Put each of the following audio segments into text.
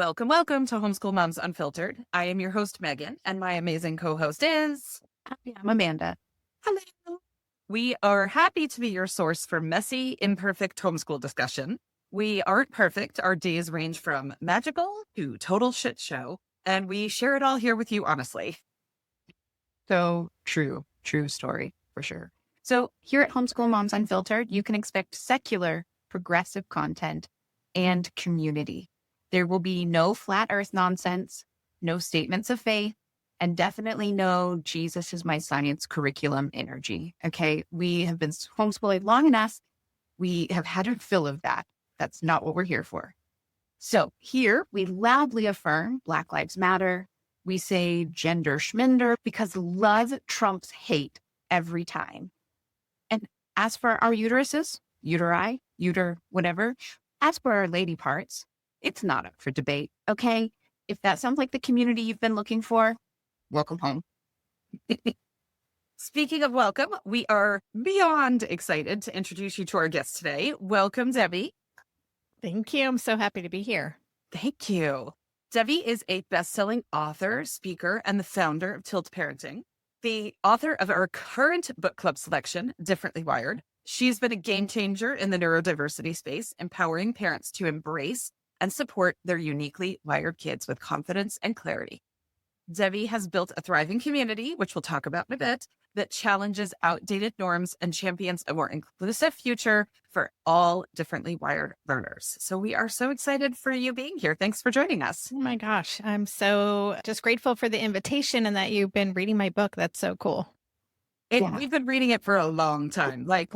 Welcome, welcome to Homeschool Moms Unfiltered. I am your host, Megan, and my amazing co-host is... Hi, I'm Amanda. Hello. We are happy to be your source for messy, imperfect homeschool discussion. We aren't perfect. Our days range from magical to total shit show, and we share it all here with you honestly. So true story for sure. So here at Homeschool Moms Unfiltered, you can expect secular, progressive content and community. There will be no flat earth nonsense, no statements of faith, and definitely no Jesus is my science curriculum energy. Okay. We have been homeschooling long enough. We have had a fill of that. That's not what we're here for. So here we loudly affirm Black Lives Matter. We say gender schminder because love trumps hate every time. And as for our uteruses, whatever, as for our lady parts, it's not up for debate, okay? If that sounds like the community you've been looking for, welcome home. Speaking of welcome, we are beyond excited to introduce you to our guest today. Welcome, Debbie. Thank you. I'm so happy to be here. Thank you. Debbie is a best-selling author, speaker, and the founder of Tilt Parenting, the author of our current book club selection, Differently Wired. She's been a game changer in the neurodiversity space, empowering parents to embrace and support their uniquely wired kids with confidence and clarity. Debbie has built a thriving community, which we'll talk about in a bit, that challenges outdated norms and champions a more inclusive future for all differently wired learners. So we are so excited for you being here. Thanks for joining us. Oh my gosh. I'm so just grateful for the invitation and that you've been reading my book. That's so cool. We've been reading it for a long time. Like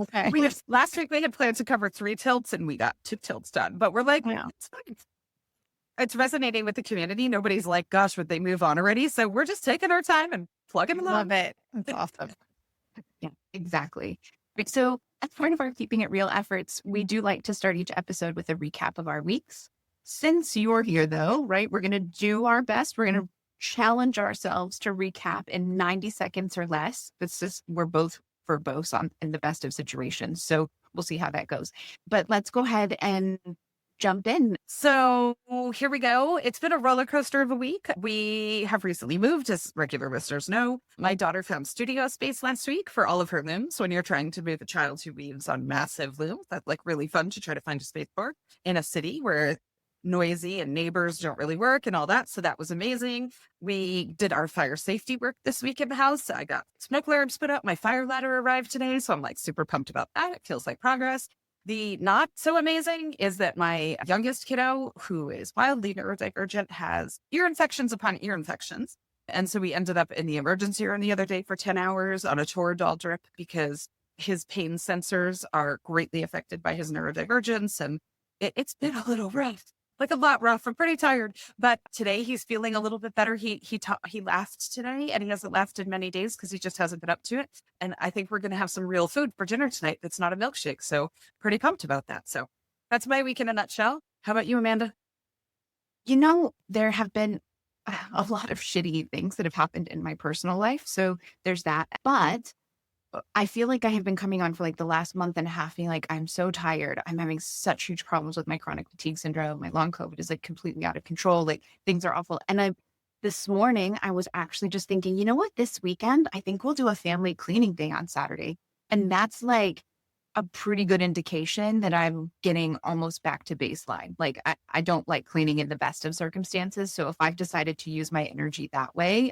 last week we had planned to cover 3 tilts and we got 2 tilts done, but we're like, it's fine. It's resonating with the community. Nobody's like, gosh, would they move on already? So we're just taking our time and plugging along. Love it. That's awesome. Yeah, exactly. So as part of our Keeping It Real efforts, we do like to start each episode with a recap of our weeks. Since you're here though, right, we're going to do our best. We're going to challenge ourselves to recap in 90 seconds or less. We're both verbose in the best of situations. So we'll see how that goes. But let's go ahead and jump in. So here we go. It's been a roller coaster of a week. We have recently moved, as regular listeners know. My daughter found studio space last week for all of her looms. When you're trying to move a child who weaves on massive looms, that's like really fun to try to find a space for in a city where noisy and neighbors don't really work and all that. So that was amazing. We did our fire safety work this week in the house. I got smoke alarms put up. My fire ladder arrived today. So I'm like super pumped about that. It feels like progress. The not so amazing is that my youngest kiddo, who is wildly neurodivergent, has ear infections upon ear infections. And so we ended up in the emergency room the other day for 10 hours on a Toradol drip because his pain sensors are greatly affected by his neurodivergence. And it's been a little rough. Like a lot rough. I'm pretty tired, but today he's feeling a little bit better. He laughed today and he hasn't laughed in many days because he just hasn't been up to it. And I think we're going to have some real food for dinner tonight. That's not a milkshake. So pretty pumped about that. So that's my week in a nutshell. How about you, Amanda? You know, there have been a lot of shitty things that have happened in my personal life. So there's that, but I feel like I have been coming on for like the last month and a half being like, I'm so tired. I'm having such huge problems with my chronic fatigue syndrome. My long COVID is like completely out of control. Like things are awful. And this morning I was actually just thinking, you know what, this weekend, I think we'll do a family cleaning day on Saturday. And that's like a pretty good indication that I'm getting almost back to baseline. Like I don't like cleaning in the best of circumstances. So if I've decided to use my energy that way,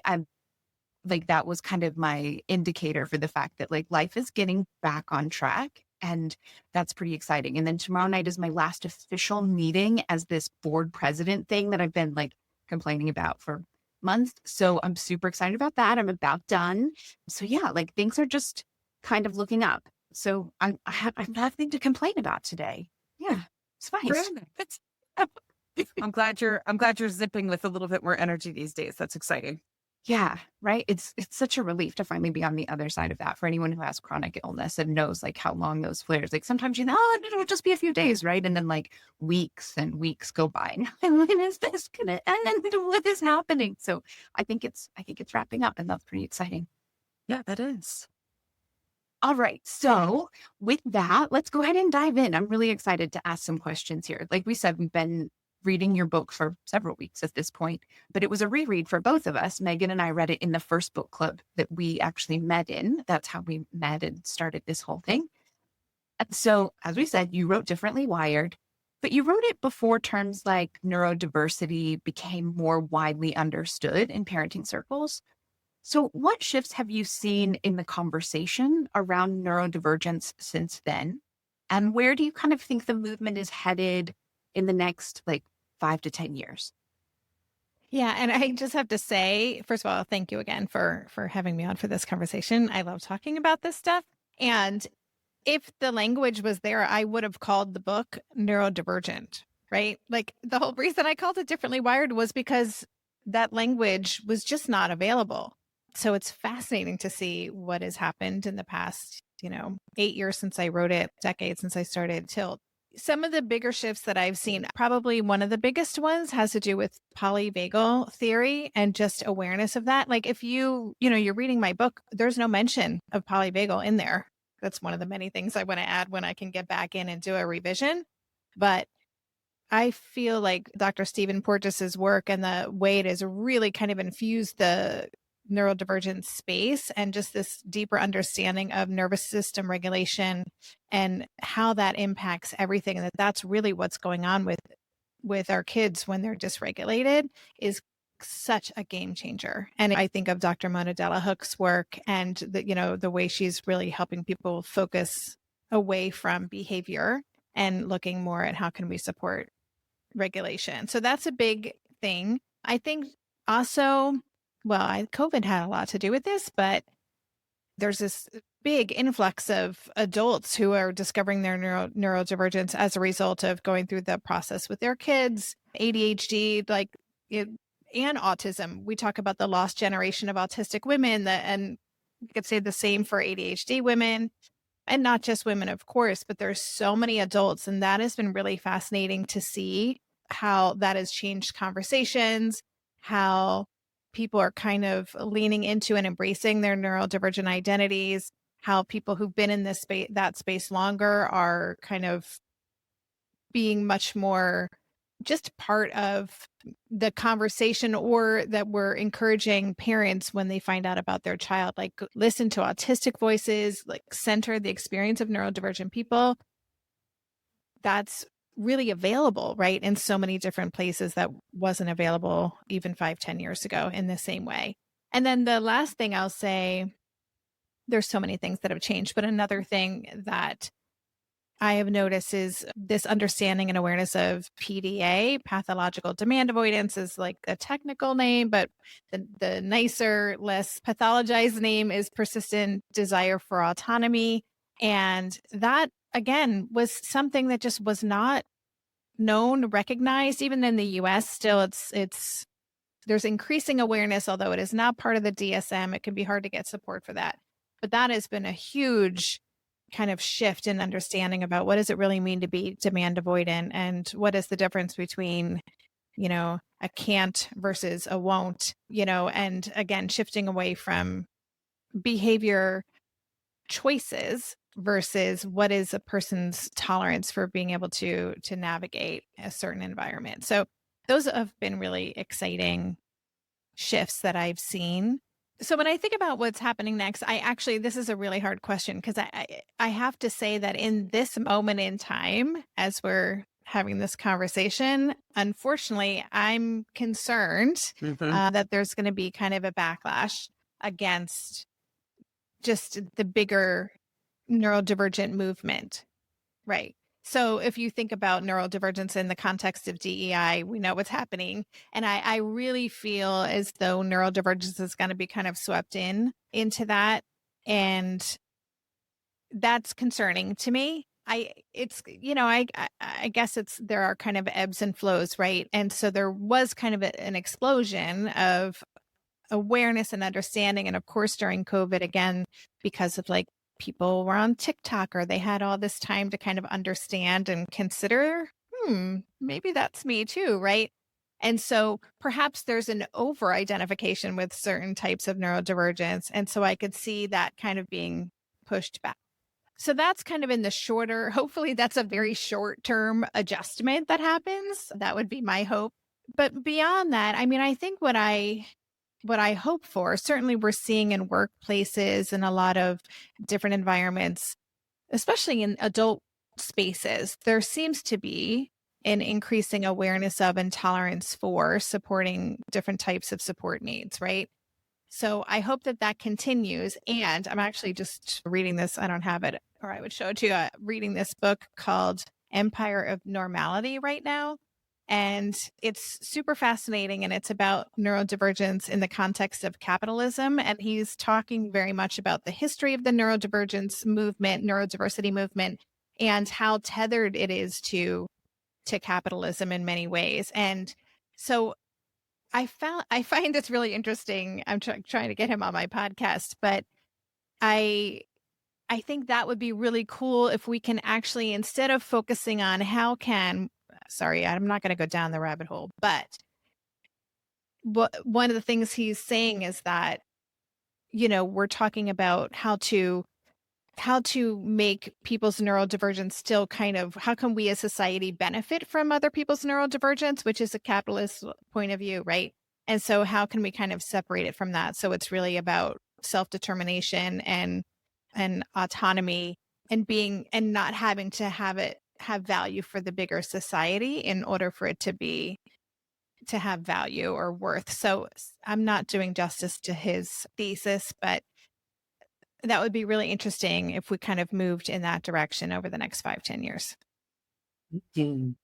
that was kind of my indicator for the fact that like life is getting back on track. And that's pretty exciting. And then tomorrow night is my last official meeting as this board president thing that I've been like complaining about for months. So I'm super excited about that. I'm about done. So yeah, like things are just kind of looking up. So I have nothing to complain about today. Yeah, it's fine. I'm glad you're zipping with a little bit more energy these days. That's exciting. Yeah, right. It's such a relief to finally be on the other side of that for anyone who has chronic illness and knows like how long those flares, like sometimes it'll just be a few days, right? And then like weeks and weeks go by. And when is this gonna end? And what is happening? So I think it's wrapping up and that's pretty exciting. Yeah, that is. All right. So with that, let's go ahead and dive in. I'm really excited to ask some questions here. Like we said, we've been reading your book for several weeks at this point, but it was a reread for both of us. Meagan and I read it in the first book club that we actually met in. That's how we met and started this whole thing. So, as we said, you wrote Differently Wired, but you wrote it before terms like neurodiversity became more widely understood in parenting circles. So, what shifts have you seen in the conversation around neurodivergence since then? And where do you kind of think the movement is headed in the next 5 to 10 years? Yeah, and I just have to say, first of all, thank you again for having me on for this conversation. I love talking about this stuff. And if the language was there, I would have called the book neurodivergent, right? Like the whole reason I called it Differently Wired was because that language was just not available. So it's fascinating to see what has happened in the past, 8 years since I wrote it, decades since I started Tilt. Some of the bigger shifts that I've seen, probably one of the biggest ones has to do with polyvagal theory and just awareness of that. Like if you're reading my book, there's no mention of polyvagal in there. That's one of the many things I want to add when I can get back in and do a revision. But I feel like Dr. Stephen Porges's work and the way it has really kind of infused the neurodivergent space and just this deeper understanding of nervous system regulation and how that impacts everything. And that's really what's going on with our kids when they're dysregulated is such a game changer. And I think of Dr. Mona Delahook's work and the way she's really helping people focus away from behavior and looking more at how can we support regulation. So that's a big thing. I think also, COVID had a lot to do with this, but there's this big influx of adults who are discovering their neurodivergence as a result of going through the process with their kids, ADHD, and autism. We talk about the lost generation of autistic women and you could say the same for ADHD women and not just women, of course, but there's so many adults. And that has been really fascinating to see how that has changed conversations, how people are kind of leaning into and embracing their neurodivergent identities, how people who've been in that space longer are kind of being much more just part of the conversation, or that we're encouraging parents when they find out about their child, like listen to autistic voices, like center the experience of neurodivergent people. That's really available, right? In so many different places that wasn't available even 5-10 years ago in the same way. And then the last thing I'll say, there's so many things that have changed, but another thing that I have noticed is this understanding and awareness of PDA, pathological demand avoidance, is like a technical name, but the nicer, less pathologized name is persistent desire for autonomy. And that, again, was something that just was not known, recognized, even in the US. Still, there's increasing awareness, although it is not part of the DSM. It can be hard to get support for that. But that has been a huge kind of shift in understanding about what does it really mean to be demand avoidant, and what is the difference between, a can't versus a won't, and again, shifting away from behavior choices versus what is a person's tolerance for being able to navigate a certain environment. So those have been really exciting shifts that I've seen. So when I think about what's happening next, this is a really hard question, because I have to say that in this moment in time, as we're having this conversation, unfortunately, I'm concerned that there's going to be kind of a backlash against just the bigger neurodivergent movement, right? So if you think about neurodivergence in the context of DEI, we know what's happening. And I really feel as though neurodivergence is going to be kind of swept into that. And that's concerning to me. I guess there are kind of ebbs and flows, right? And so there was kind of an explosion of awareness and understanding. And of course, during COVID, again, because of people were on TikTok, or they had all this time to kind of understand and consider, maybe that's me too, right? And so perhaps there's an over-identification with certain types of neurodivergence. And so I could see that kind of being pushed back. So that's kind of in the shorter, hopefully that's a very short term adjustment that happens. That would be my hope. But beyond that, I mean, I think what I hope for, certainly we're seeing in workplaces and a lot of different environments, especially in adult spaces, there seems to be an increasing awareness of and tolerance for supporting different types of support needs, right? So I hope that that continues. And I'm actually just reading this. I don't have it, or I would show it to you. Reading this book called Empire of Normality right now. And it's super fascinating. And it's about neurodivergence in the context of capitalism. And he's talking very much about the history of the neurodivergence movement, neurodiversity movement, and how tethered it is to capitalism in many ways. And so I find this really interesting. I'm trying to get him on my podcast, but I I think that would be really cool if we can actually, instead of focusing on how can, sorry, I'm not going to go down the rabbit hole, but one of the things he's saying is that, we're talking about how to make people's neurodivergence still kind of, how can we as society benefit from other people's neurodivergence, which is a capitalist point of view, right? And so how can we kind of separate it from that? So it's really about self-determination and autonomy and being, and not having to have value for the bigger society in order for it to have value or worth. So I'm not doing justice to his thesis, but that would be really interesting if we kind of moved in that direction over the next 5-10 years. Mhm.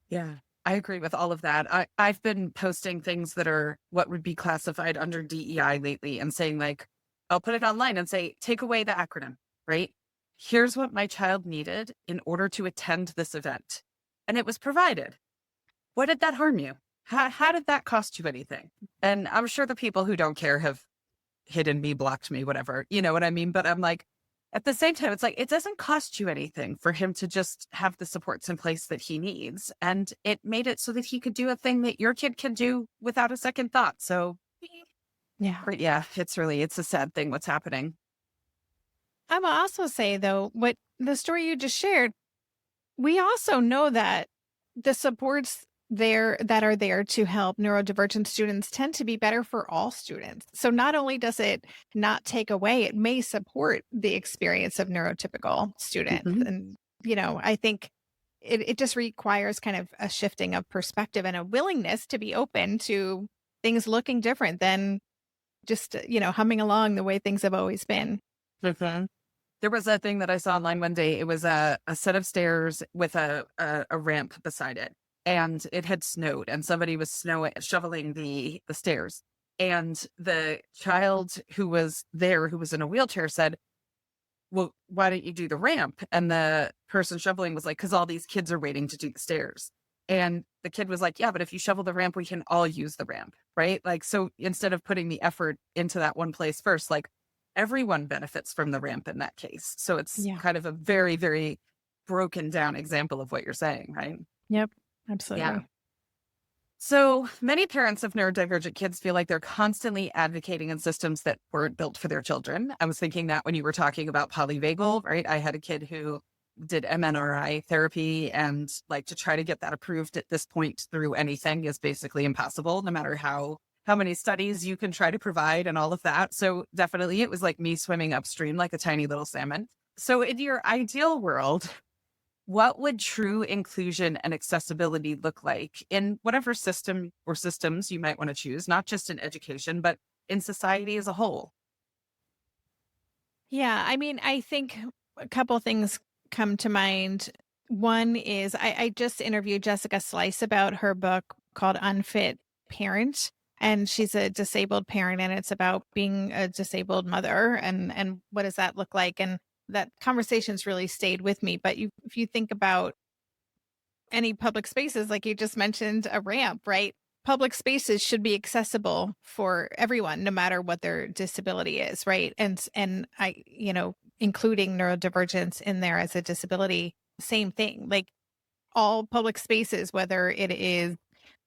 Yeah, I agree with all of that. I've been posting things that are what would be classified under DEI lately and saying, like, I'll put it online and say, take away the acronym, right? Here's what my child needed in order to attend this event. And it was provided. What did that harm you? How did that cost you anything? And I'm sure the people who don't care have hidden me, blocked me, whatever, you know what I mean? But I'm like, at the same time, it's like, it doesn't cost you anything for him to just have the supports in place that he needs. And it made it so that he could do a thing that your kid can do without a second thought. So yeah, it's a sad thing what's happening. I will also say, though, what the story you just shared, we also know that the supports that are there to help neurodivergent students tend to be better for all students. So not only does it not take away, it may support the experience of neurotypical students. Mhm. And, I think it just requires kind of a shifting of perspective and a willingness to be open to things looking different than just, humming along the way things have always been. Mhm. There was a thing that I saw online one day. It was a set of stairs with a ramp beside it. And it had snowed, and somebody was shoveling the stairs. And the child who was there, who was in a wheelchair, said, well, why don't you do the ramp? And the person shoveling was like, because all these kids are waiting to do the stairs. And the kid was like, yeah, but if you shovel the ramp, we can all use the ramp, right? Like, so instead of putting the effort into that one place first, like, everyone benefits from the ramp in that case. So it's kind of a very, very broken down example of what you're saying, right? Yep. Absolutely. Yeah. So many parents of neurodivergent kids feel like they're constantly advocating in systems that weren't built for their children. I was thinking that when you were talking about polyvagal, right? I had a kid who did MNRI therapy, and like, to try to get that approved at this point through anything is basically impossible, no matter how many studies you can try to provide and all of that. So definitely it was like me swimming upstream like a tiny little salmon. So in your ideal world, what would true inclusion and accessibility look like in whatever system or systems you might want to choose, not just in education, but in society as a whole? Yeah. I mean, I think a couple things come to mind. One is I just interviewed Jessica Slice about her book called Unfit Parent. And she's a disabled parent, and it's about being a disabled mother and what does that look like? And that conversation's really stayed with me. But if you think about any public spaces, like you just mentioned, a ramp, right? Public spaces should be accessible for everyone, no matter what their disability is, right? And I, including neurodivergence in there as a disability, same thing. Like, all public spaces, whether it is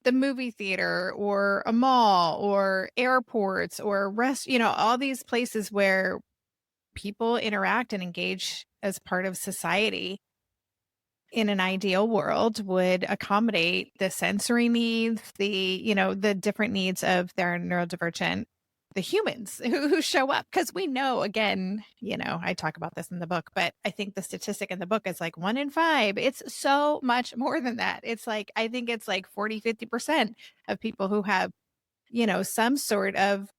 the movie theater or a mall or airports or all these places where people interact and engage as part of society in an ideal world would accommodate the sensory needs, the different needs of their neurodivergent, the humans who show up. Because we know, again, I talk about this in the book, but I think the statistic in the book is like 1 in 5. It's so much more than that. It's like, I think it's like 40-50% of people who have, some sort of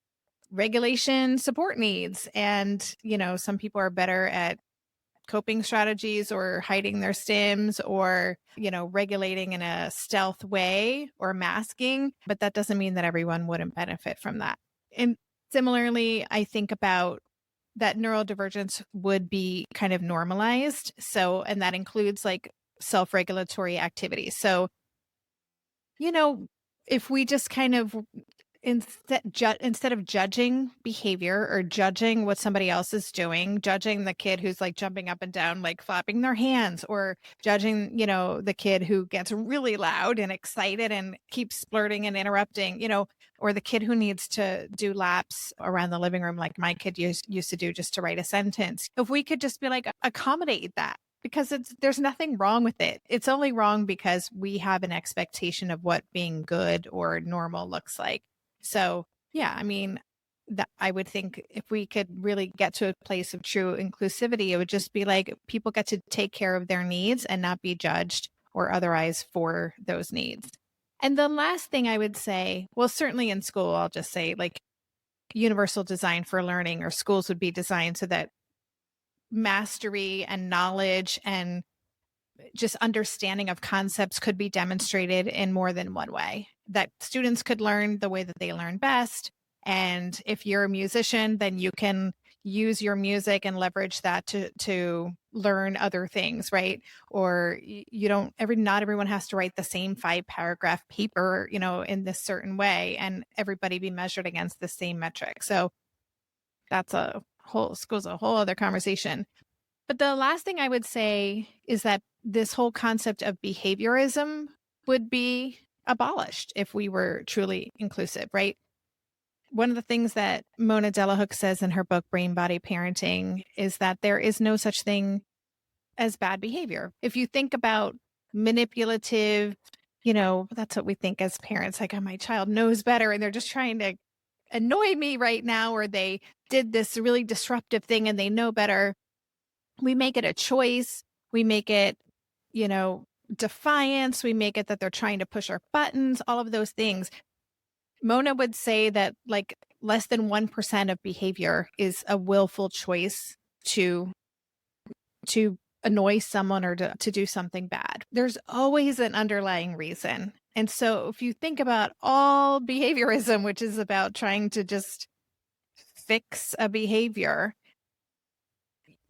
regulation support needs. And, some people are better at coping strategies or hiding their stims or, regulating in a stealth way or masking. But that doesn't mean that everyone wouldn't benefit from that. And similarly, I think about that neurodivergence would be kind of normalized. So, and that includes like self-regulatory activities. So, if we just kind of instead of judging behavior or judging what somebody else is doing, judging the kid who's like jumping up and down, like flapping their hands, or judging, the kid who gets really loud and excited and keeps splurting and interrupting, or the kid who needs to do laps around the living room like my kid used to do just to write a sentence. If we could just be like, accommodate that, because there's nothing wrong with it. It's only wrong because we have an expectation of what being good or normal looks like. So, yeah, I mean, that I would think if we could really get to a place of true inclusivity, it would just be like people get to take care of their needs and not be judged or otherwise for those needs. And the last thing I would say, well, certainly in school, I'll just say like universal design for learning, or schools would be designed so that mastery and knowledge and just understanding of concepts could be demonstrated in more than one way, that students could learn the way that they learn best. And if you're a musician, then you can use your music and leverage that to learn other things, right? Or not everyone has to write the same 5-paragraph paper, in this certain way, and everybody be measured against the same metric. So that's school's a whole other conversation. But the last thing I would say is that this whole concept of behaviorism would be abolished if we were truly inclusive, right? One of the things that Mona Delahooke says in her book, Brain Body Parenting, is that there is no such thing as bad behavior. If you think about manipulative, that's what we think as parents, like, oh, my child knows better and they're just trying to annoy me right now, or they did this really disruptive thing and they know better. We make it a choice. We make it, defiance. We make it that they're trying to push our buttons, all of those things. Mona would say that like less than 1% of behavior is a willful choice to annoy someone or to do something bad. There's always an underlying reason. And so if you think about all behaviorism, which is about trying to just fix a behavior,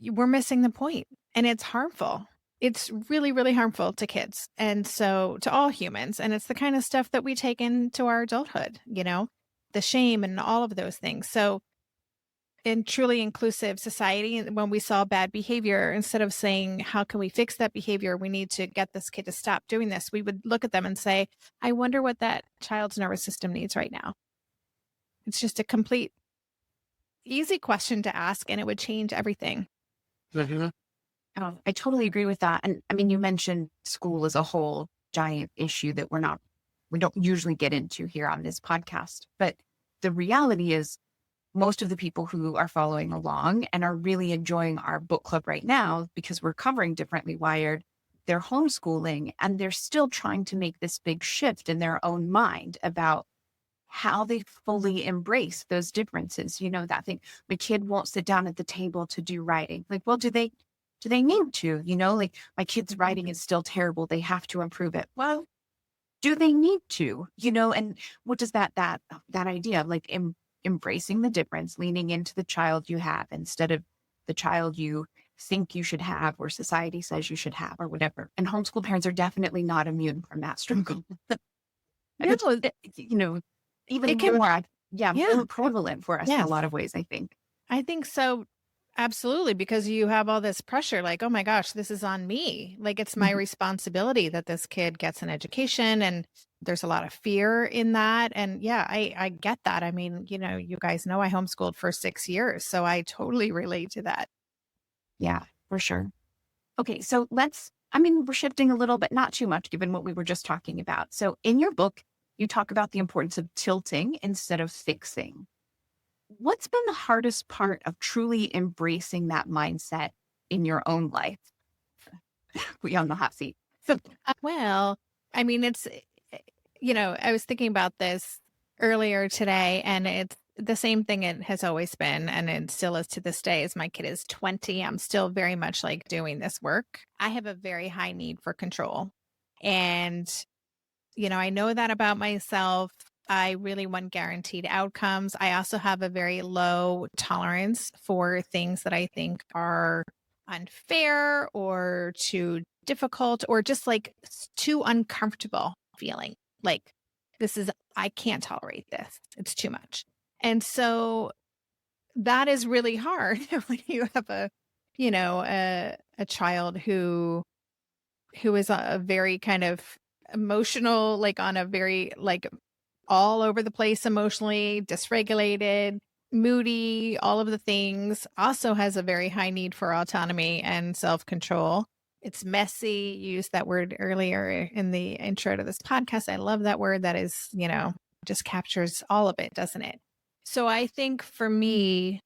we're missing the point, and it's harmful. It's really, really harmful to kids. And so to all humans. And it's the kind of stuff that we take into our adulthood, the shame and all of those things. So in truly inclusive society, when we saw bad behavior, instead of saying, how can we fix that behavior? We need to get this kid to stop doing this. We would look at them and say, I wonder what that child's nervous system needs right now. It's just a complete easy question to ask, and it would change everything. Oh, I totally agree with that. And I mean, you mentioned school as a whole giant issue that we don't usually get into here on this podcast. But the reality is most of the people who are following along and are really enjoying our book club right now, because we're covering Differently Wired, they're homeschooling and they're still trying to make this big shift in their own mind about how they fully embrace those differences. That thing, my kid won't sit down at the table to do writing. Like, well, do they need to? Like, my kid's writing is still terrible. They have to improve it. Well, do they need to? And what does that idea of like embracing the difference, leaning into the child you have instead of the child you think you should have or society says you should have or whatever. And homeschool parents are definitely not immune from that struggle. Even more, more prevalent for us in a lot of ways, I think. I think so. Absolutely, because you have all this pressure, like, oh my gosh, this is on me. Like, it's my Mhm. responsibility that this kid gets an education. And there's a lot of fear in that. And yeah, I get that. I mean, you guys know I homeschooled for 6 years. So I totally relate to that. Yeah, for sure. Okay, so we're shifting a little, but not too much given what we were just talking about. So in your book, you talk about the importance of tilting instead of fixing. What's been the hardest part of truly embracing that mindset in your own life? We on the hot seat. So, Well, I mean, I was thinking about this earlier today, and it's the same thing it has always been, and it still is to this day. As my kid is 20, I'm still very much like doing this work. I have a very high need for control. And, I know that about myself. I really want guaranteed outcomes. I also have a very low tolerance for things that I think are unfair or too difficult or just like too uncomfortable feeling. Like, I can't tolerate this. It's too much. And so that is really hard when you have a child who is a very kind of emotional, like on a very like all over the place emotionally, dysregulated, moody, all of the things, also has a very high need for autonomy and self-control. It's messy. You used that word earlier in the intro to this podcast. I love that word. That is, just captures all of it, doesn't it? So I think for me,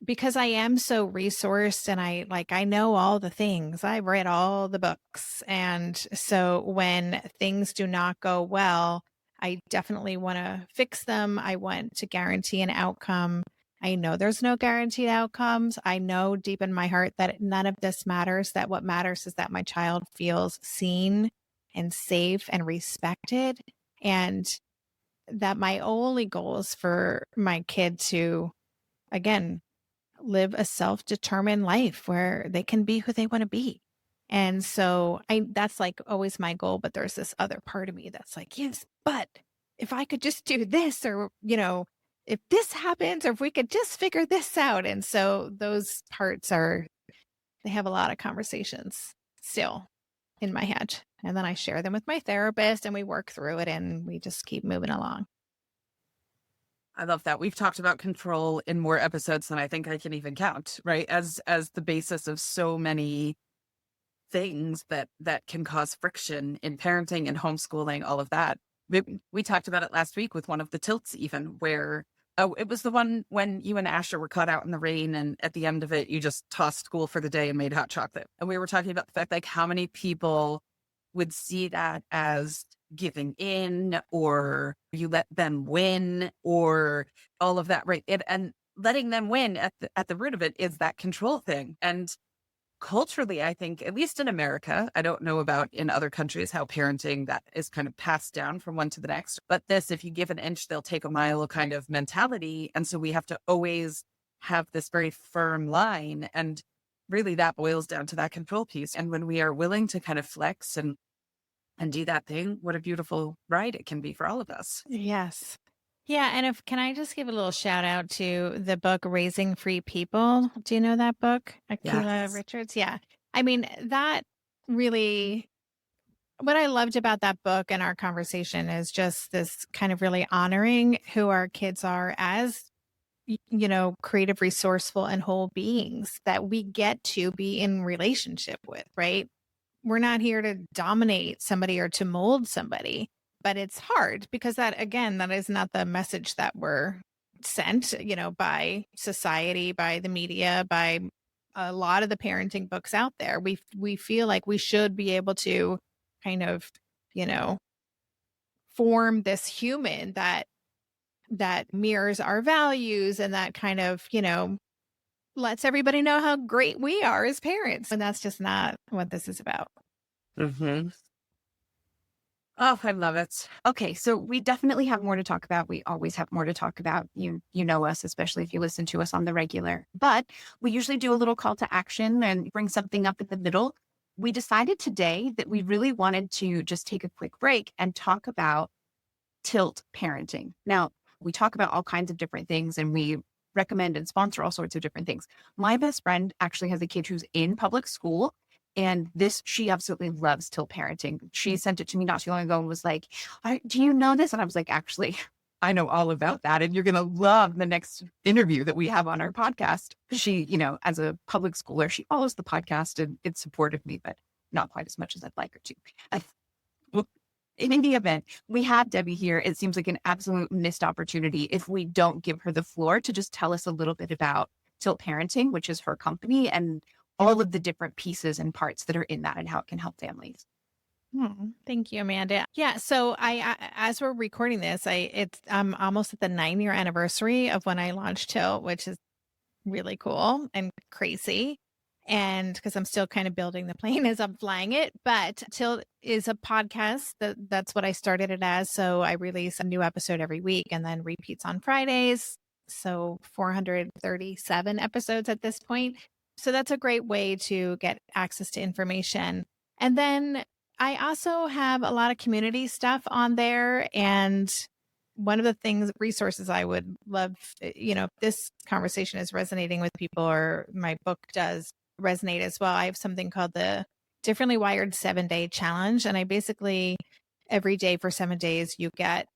because I am so resourced and I know all the things. I've read all the books. And so when things do not go well, I definitely want to fix them. I want to guarantee an outcome. I know there's no guaranteed outcomes. I know deep in my heart that none of this matters, that what matters is that my child feels seen and safe and respected. And that my only goal is for my kid to, again, live a self-determined life where they can be who they want to be. And so that's like always my goal, but there's this other part of me that's like, yes, but if I could just do this or, if this happens or if we could just figure this out. And so those parts they have a lot of conversations still in my head. And then I share them with my therapist and we work through it and we just keep moving along. I love that. We've talked about control in more episodes than I think I can even count, right? As the basis of so many things that can cause friction in parenting and homeschooling, all of that. We talked about it last week with one of the tilts, even where it was the one when you and Asher were caught out in the rain, and at the end of it, you just tossed school for the day and made hot chocolate. And we were talking about the fact like how many people would see that as giving in, or you let them win, or all of that, right? And letting them win at the root of it is that control thing. And culturally, I think, at least in America, I don't know about in other countries how parenting that is kind of passed down from one to the next. But this, if you give an inch, they'll take a mile kind of mentality. And so we have to always have this very firm line. And really that boils down to that control piece. And when we are willing to kind of flex and do that thing, what a beautiful ride it can be for all of us. Yes. Yeah. And can I just give a little shout out to the book Raising Free People? Do you know that book? Akila Yes. Richards? Yeah. I mean, that really, what I loved about that book and our conversation is just this kind of really honoring who our kids are as, creative, resourceful, and whole beings that we get to be in relationship with, right? We're not here to dominate somebody or to mold somebody, but it's hard because that is not the message that we're sent, by society, by the media, by a lot of the parenting books out there. We feel like we should be able to kind of, form this human that mirrors our values and that kind of, lets everybody know how great we are as parents. And that's just not what this is about. Mm-hmm. Oh, I love it. okay, so we definitely have more to talk about. We always have more to talk about. You know us, especially if you listen to us on the regular. But we usually do a little call to action and bring something up in the middle. We decided today that we really wanted to just take a quick break and talk about tilt parenting. Now, we talk about all kinds of different things and we recommend and sponsor all sorts of different things. My best friend actually has a kid who's in public school. And she absolutely loves tilt parenting. She sent it to me not too long ago and was like, do you know this? And I was like, actually, I know all about that. And you're going to love the next interview that we have on our podcast. She, as a public schooler, she follows the podcast and it's supportive of me, but not quite as much as I'd like her to. Well, in any event, we have Debbie here. It seems like an absolute missed opportunity if we don't give her the floor to just tell us a little bit about Tilt Parenting, which is her company, and all of the different pieces and parts that are in that and how it can help families. Thank you, Amanda. Yeah. So I as we're recording this, I'm almost at the 9-year anniversary of when I launched Tilt, which is really cool and crazy. And because I'm still kind of building the plane as I'm flying it, but Tilt is a podcast. That's what I started it as. So I release a new episode every week and then repeats on Fridays. So 437 episodes at this point. So that's a great way to get access to information. And then I also have a lot of community stuff on there. And one of the resources I would love, if this conversation is resonating with people or my book does resonate as well, I have something called the Differently Wired 7-Day Challenge. And I basically, every day for 7 days, you get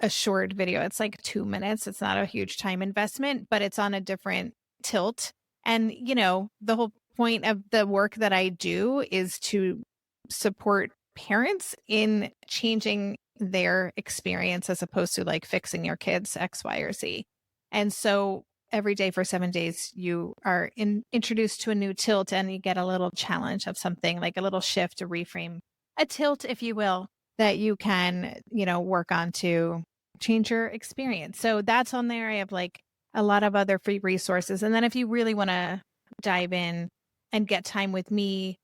a short video. It's like 2 minutes. It's not a huge time investment, but it's on a different tilt. And, the whole point of the work that I do is to support parents in changing their experience as opposed to like fixing your kids X, Y, or Z. And so every day for 7 days, you are introduced to a new tilt and you get a little challenge of something, like a little shift to reframe a tilt, if you will, that you can, work on to change your experience. So that's on there. I have like a lot of other free resources. And then if you really want to dive in and get time with me,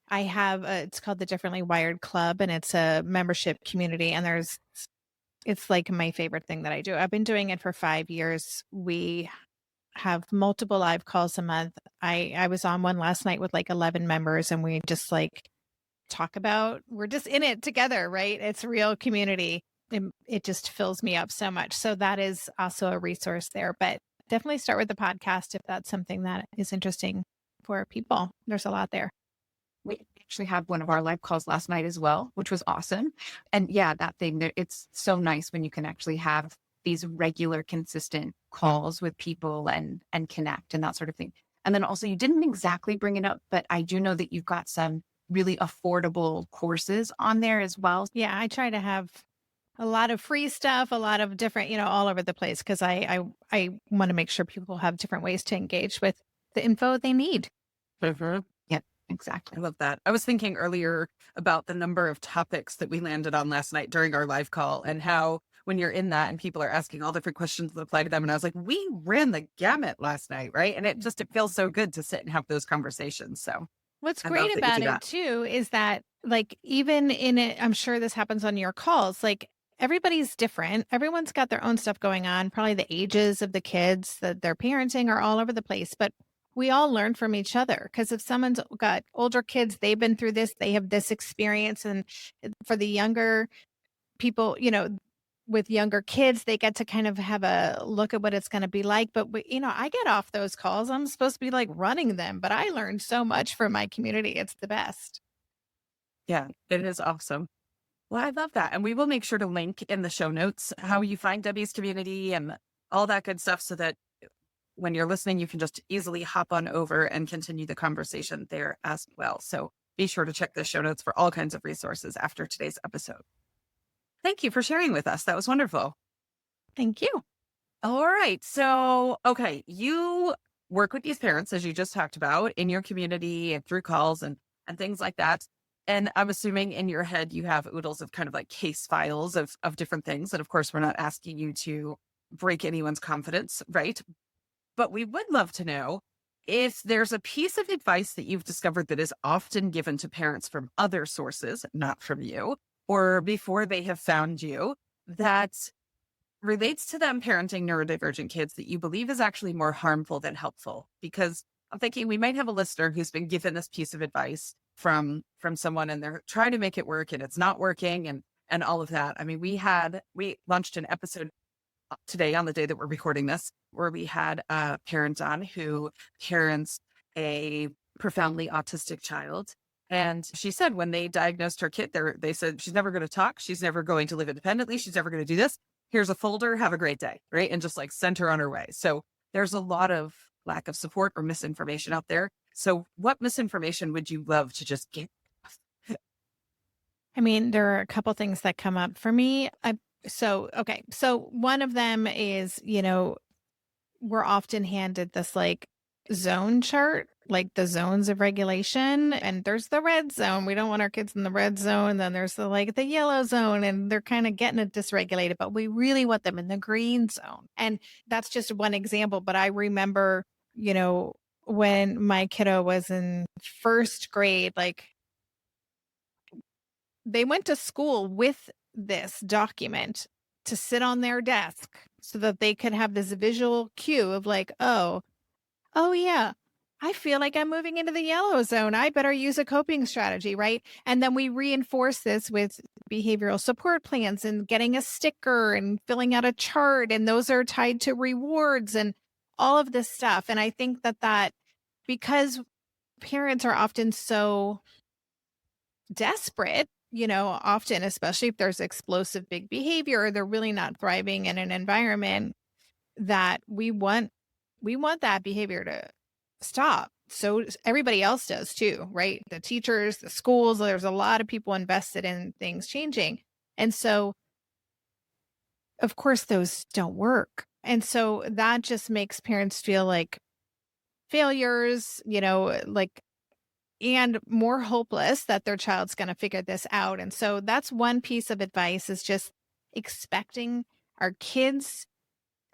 I have it's called the Differently Wired Club, and it's a membership community. And it's like my favorite thing that I do. I've been doing it for 5 years. We have multiple live calls a month. I was on one last night with like 11 members, and we just like talk about, we're just in it together, right? It's real community. It just fills me up so much. So that is also a resource there, but definitely start with the podcast if that's something that is interesting for people. There's a lot there. We actually had one of our live calls last night as well, which was awesome. And yeah, that thing, it's so nice when you can actually have these regular, consistent calls with people and connect and that sort of thing. And then also, you didn't exactly bring it up, but I do know that you've got some really affordable courses on there as well. Yeah, I try to have a lot of free stuff, a lot of different, all over the place, because I want to make sure people have different ways to engage with the info they need. Mm-hmm. Yep, exactly. I love that. I was thinking earlier about the number of topics that we landed on last night during our live call, and how when you're in that and people are asking all different questions that apply to them. And I was like, we ran the gamut last night, right? And it feels so good to sit and have those conversations. So what's great about it too is that, like, even in it, I'm sure this happens on your calls, like everybody's different. Everyone's got their own stuff going on. Probably the ages of the kids that they're parenting are all over the place, but we all learn from each other. Because if someone's got older kids, they've been through this, they have this experience. And for the younger people, with younger kids, they get to kind of have a look at what it's going to be like. But, I get off those calls. I'm supposed to be like running them, but I learned so much from my community. It's the best. Yeah, it is awesome. Well, I love that. And we will make sure to link in the show notes how you find Debbie's community and all that good stuff, so that when you're listening, you can just easily hop on over and continue the conversation there as well. So be sure to check the show notes for all kinds of resources after today's episode. Thank you for sharing with us. That was wonderful. Thank you. All right. So, okay, you work with these parents, as you just talked about, in your community and through calls and things like that. And I'm assuming in your head, you have oodles of kind of like case files of different things. And of course, we're not asking you to break anyone's confidence, right? But we would love to know if there's a piece of advice that you've discovered that is often given to parents from other sources, not from you, or before they have found you, that relates to them parenting neurodivergent kids that you believe is actually more harmful than helpful. Because I'm thinking we might have a listener who's been given this piece of advice from someone, and they're trying to make it work and it's not working and all of that. I mean, we launched an episode today on the day that we're recording this, where we had a parent on who parents a profoundly autistic child. And she said when they diagnosed her kid, they said, she's never going to talk. She's never going to live independently. She's never going to do this. Here's a folder. Have a great day. Right. And just like sent her on her way. So there's a lot of lack of support or misinformation out there. So what misinformation would you love to just get? I mean, there are a couple things that come up for me. So one of them is, we're often handed this like zone chart, like the zones of regulation, and there's the red zone. We don't want our kids in the red zone. Then there's the yellow zone, and they're kind of getting it dysregulated, but we really want them in the green zone. And that's just one example. But I remember, when my kiddo was in first grade, like they went to school with this document to sit on their desk so that they could have this visual cue of like, oh yeah, I feel like I'm moving into the yellow zone. I better use a coping strategy, right? And then we reinforce this with behavioral support plans and getting a sticker and filling out a chart. And those are tied to rewards and all of this stuff. And I think that because parents are often so desperate, often, especially if there's explosive big behavior, or they're really not thriving in an environment that we want that behavior to stop. So everybody else does too, right? The teachers, the schools, there's a lot of people invested in things changing. And so, of course, those don't work. And so that just makes parents feel like failures, and more hopeless that their child's going to figure this out. And so that's one piece of advice, is just expecting our kids,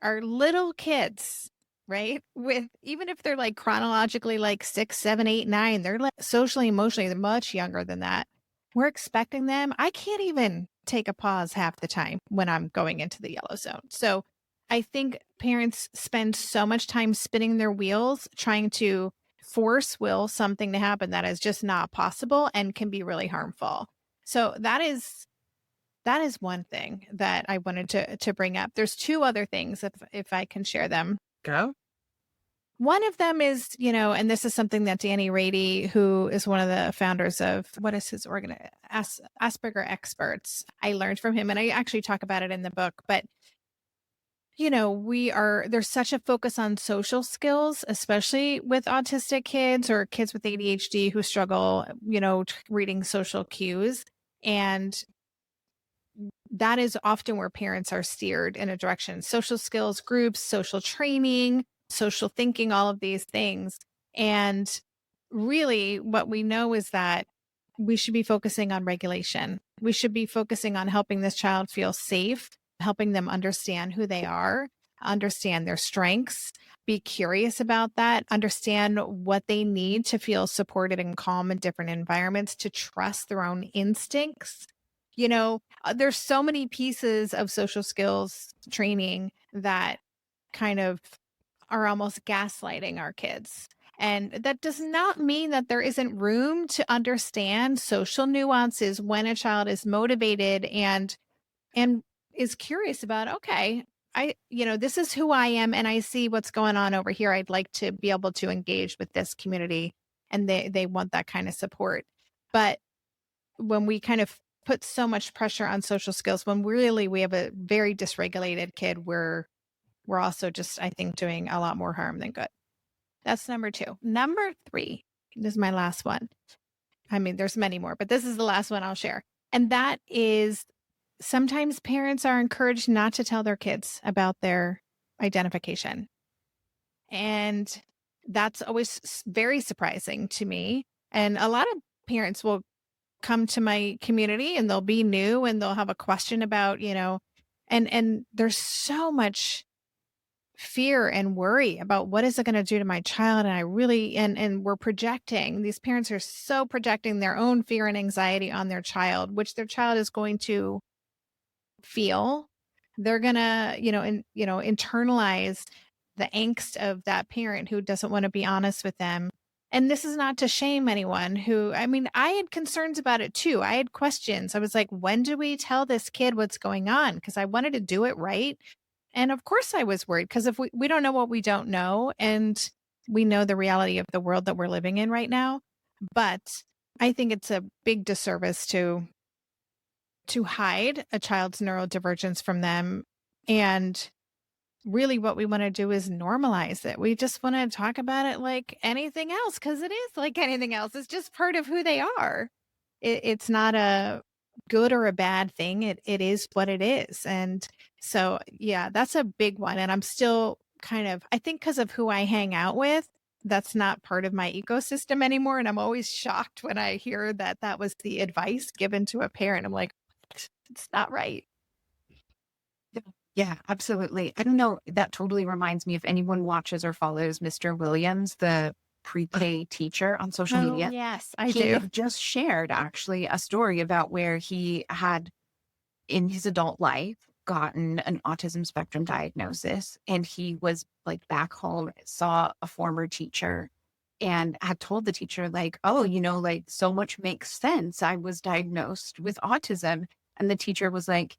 our little kids, right? With, even if they're like chronologically like 6, 7, 8, 9, they're like socially, emotionally, they're much younger than that. We're expecting them. I can't even take a pause half the time when I'm going into the yellow zone. So I think parents spend so much time spinning their wheels trying to force will something to happen that is just not possible and can be really harmful. So that is one thing that I wanted to bring up. There's two other things, if I can share them. Go. One of them is, and this is something that Danny Rady, who is one of the founders of, what is his Asperger Experts, I learned from him, and I actually talk about it in the book. But there's such a focus on social skills, especially with autistic kids or kids with ADHD who struggle, reading social cues. And that is often where parents are steered in a direction: social skills groups, social training, social thinking, all of these things. And really what we know is that we should be focusing on regulation. We should be focusing on helping this child feel safe, helping them understand who they are, understand their strengths, be curious about that, understand what they need to feel supported and calm in different environments, to trust their own instincts. There's so many pieces of social skills training that kind of are almost gaslighting our kids. And that does not mean that there isn't room to understand social nuances when a child is motivated and is curious about, okay, this is who I am and I see what's going on over here. I'd like to be able to engage with this community, and they want that kind of support. But when we kind of put so much pressure on social skills, when really we have a very dysregulated kid, we're also just, I think, doing a lot more harm than good. That's number 2. Number 3, this is my last one. I mean, there's many more, but this is the last one I'll share. And that is, sometimes parents are encouraged not to tell their kids about their identification. And that's always very surprising to me. And a lot of parents will come to my community and they'll be new and they'll have a question about, and there's so much fear and worry about what is it going to do to my child. And and we're projecting, these parents are so projecting their own fear and anxiety on their child, which their child is going to feel. They're going to, internalize the angst of that parent who doesn't want to be honest with them. And this is not to shame anyone I had concerns about it too. I had questions. I was like, when do we tell this kid what's going on? Because I wanted to do it right. And of course I was worried because if we don't know what we don't know, and we know the reality of the world that we're living in right now. But I think it's a big disservice to hide a child's neurodivergence from them. And really what we want to do is normalize it. We just want to talk about it like anything else because it is like anything else. It's just part of who they are. It's not a good or a bad thing. It is what it is. And so, yeah, that's a big one. And I'm still kind of, I think because of who I hang out with, that's not part of my ecosystem anymore. And I'm always shocked when I hear that that was the advice given to a parent. I'm like, it's not right. Yeah, absolutely. I don't know. That totally reminds me if anyone watches or follows Mr. Williams, the pre-K teacher on social Oh, media. yes, I He do. had just shared actually a story about where he had in his adult life gotten an autism spectrum diagnosis, and he was like back home, saw a former teacher and had told the teacher like, oh, like so much makes sense. I was diagnosed with autism. And the teacher was like,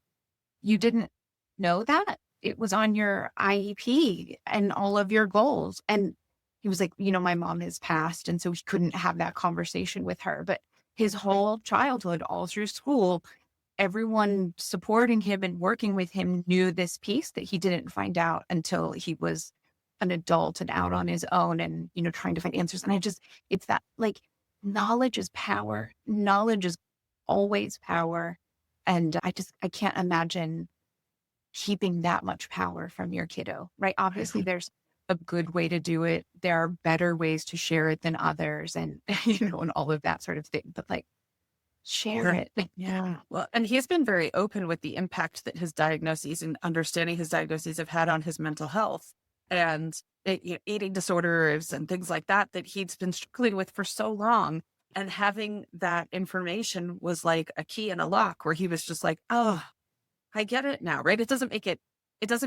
you didn't know that? It was on your IEP and all of your goals. And he was like, my mom has passed. And so he couldn't have that conversation with her. But his whole childhood, all through school, everyone supporting him and working with him knew this piece that he didn't find out until he was an adult and out on his own and, trying to find answers. And it's that like knowledge is power. Knowledge is always power. And I can't imagine keeping that much power from your kiddo, right? Obviously, there's a good way to do it. There are better ways to share it than others and, and all of that sort of thing. But like, share it. Yeah. Well, and he's been very open with the impact that his diagnoses and understanding his diagnoses have had on his mental health and eating disorders and things like that he's been struggling with for so long. And having that information was like a key in a lock where he was just like, oh, I get it now, right? It doesn't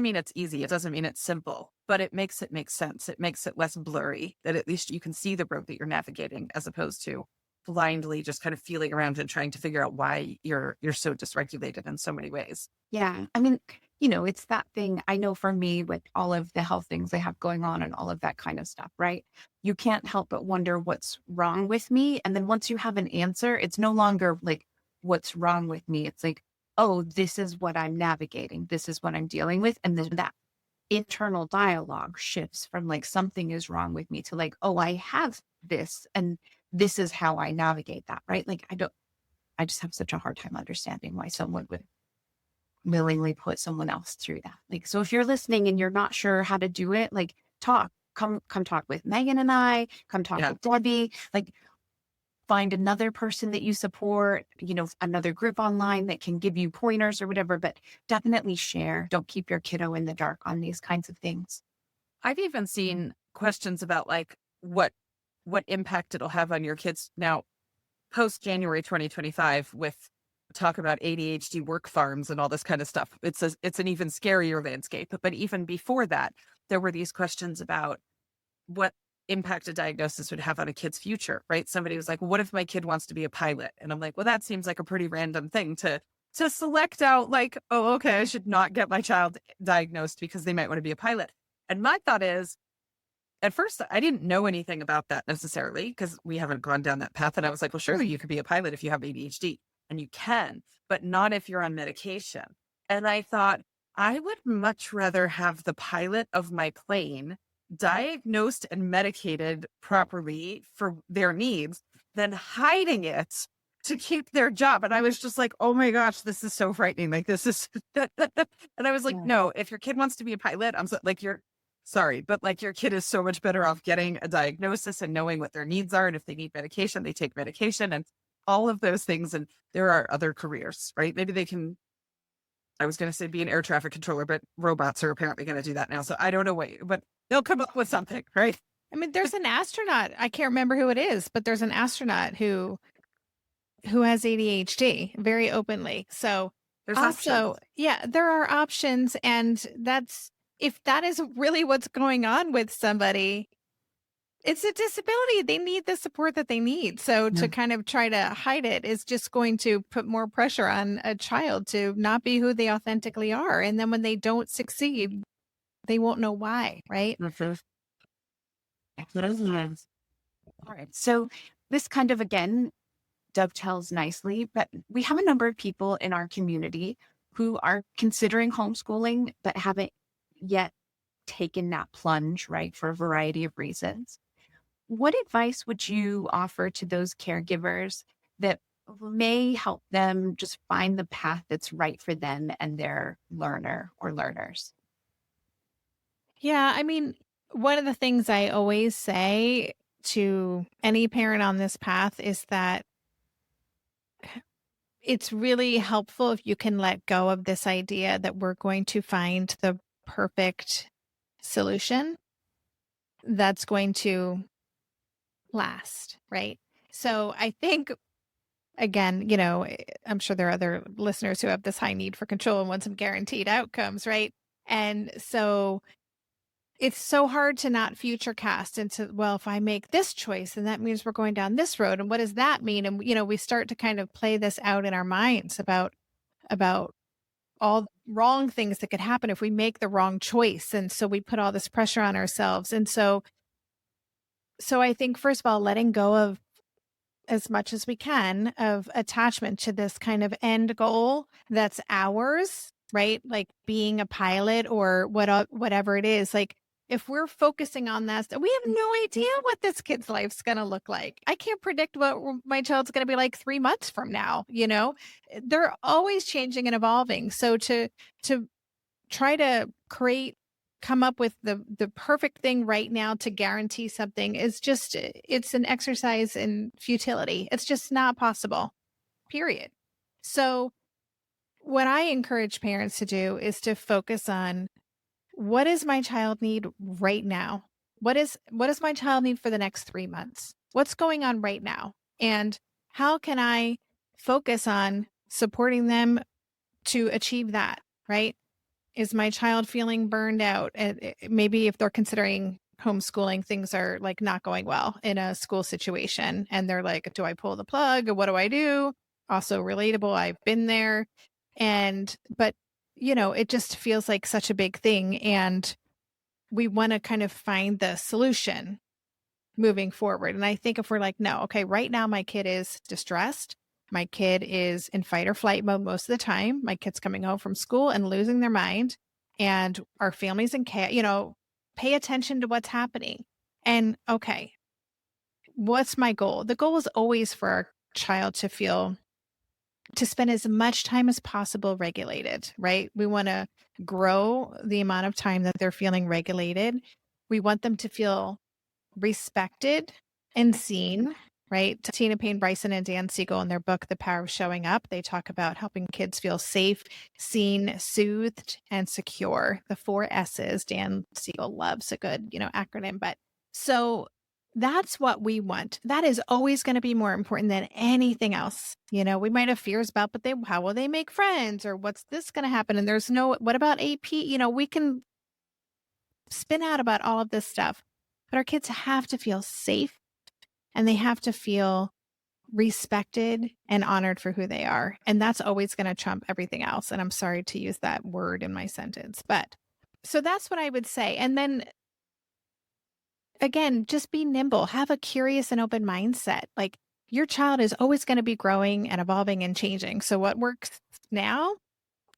mean it's easy. It doesn't mean it's simple, but it makes it make sense. It makes it less blurry, that at least you can see the road that you're navigating as opposed to blindly just kind of feeling around and trying to figure out why you're so dysregulated in so many ways. Yeah. I mean, it's that thing. I know for me with all of the health things I have going on and all of that kind of stuff, right? You can't help but wonder what's wrong with me. And then once you have an answer, it's no longer like, what's wrong with me? It's like, oh, this is what I'm navigating. This is what I'm dealing with. And then that internal dialogue shifts from like, something is wrong with me to like, oh, I have this and this is how I navigate that, right? Like, I just have such a hard time understanding why someone would willingly put someone else through that. Like, so if you're listening and you're not sure how to do it, like come talk with Meagan and I, come talk with Debbie, like find another person that you support, another group online that can give you pointers or whatever, but definitely share. Don't keep your kiddo in the dark on these kinds of things. I've even seen questions about like what impact it'll have on your kids now post January 2025 with talk about ADHD work farms and all this kind of stuff. It's an even scarier landscape. But even before that, there were these questions about what impact a diagnosis would have on a kid's future, right? Somebody was like, well, what if my kid wants to be a pilot? And I'm like, well, that seems like a pretty random thing to select out like, oh, okay, I should not get my child diagnosed because they might want to be a pilot. And my thought is, at first, I didn't know anything about that necessarily because we haven't gone down that path. And I was like, well, surely you could be a pilot if you have ADHD. And you can, but not if you're on medication. And I thought, I would much rather have the pilot of my plane diagnosed and medicated properly for their needs than hiding it to keep their job. And I was just like, oh my gosh, this is so frightening. Like this is, and I was like, no, if your kid wants to be a pilot, I'm so, like, sorry, but like your kid is so much better off getting a diagnosis and knowing what their needs are. And if they need medication, they take medication and all of those things. And there are other careers, right? Maybe they can, I was going to say be an air traffic controller, but robots are apparently going to do that now. So I don't know what, but they'll come up with something, right? I mean, there's an astronaut. I can't remember who it is, but there's an astronaut who has ADHD very openly. So There's also, options. yeah, there are options. And if that is really what's going on with somebody, it's a disability. They need the support that they need. So Yeah. to kind of try to hide it is just going to put more pressure on a child to not be who they authentically are. And then when they don't succeed, they won't know why, right? Mhm. All right. So this kind of, again, dovetails nicely, but we have a number of people in our community who are considering homeschooling, but haven't yet taken that plunge, right, for a variety of reasons. What advice would you offer to those caregivers that may help them just find the path that's right for them and their learner or learners? Yeah. I mean, one of the things I always say to any parent on this path is that it's really helpful if you can let go of this idea that we're going to find the perfect solution that's going to last, right? So I think, again, I'm sure there are other listeners who have this high need for control and want some guaranteed outcomes, right? And so it's so hard to not future cast into, well, if I make this choice, then that means we're going down this road. And what does that mean? And, we start to kind of play this out in our minds about all wrong things that could happen if we make the wrong choice. And so we put all this pressure on ourselves. And so I think, first of all, letting go of as much as we can of attachment to this kind of end goal that's ours, right? Like being a pilot or whatever it is. Like if we're focusing on that, we have no idea what this kid's life's going to look like. I can't predict what my child's going to be like 3 months from now. They're always changing and evolving. So to try to come up with the perfect thing right now to guarantee something is just, it's an exercise in futility. It's just not possible, period. So what I encourage parents to do is to focus on, what does my child need right now? What does my child need for the next 3 months? What's going on right now? And how can I focus on supporting them to achieve that, right? Is my child feeling burned out? And maybe if they're considering homeschooling, things are like not going well in a school situation. And they're like, do I pull the plug or what do I do? Also relatable. I've been there. But it just feels like such a big thing. And we want to kind of find the solution moving forward. And I think if we're like, no, okay, right now my kid is distressed. My kid is in fight or flight mode most of the time. My kid's coming home from school and losing their mind. And our family's in chaos, pay attention to what's happening. And okay, what's my goal? The goal is always for our child to spend as much time as possible regulated, right? We want to grow the amount of time that they're feeling regulated. We want them to feel respected and seen, right? Tina Payne Bryson and Dan Siegel in their book, The Power of Showing Up, they talk about helping kids feel safe, seen, soothed, and secure. The 4 S's. Dan Siegel loves a good, acronym. But so that's what we want. That is always going to be more important than anything else. We might have fears about, but how will they make friends? Or what's this going to happen? And there's what about AP? We can spin out about all of this stuff. But our kids have to feel safe and they have to feel respected and honored for who they are. And that's always going to trump everything else. And I'm sorry to use that word in my sentence, but so that's what I would say. And then again, just be nimble, have a curious and open mindset. Like your child is always going to be growing and evolving and changing. So what works now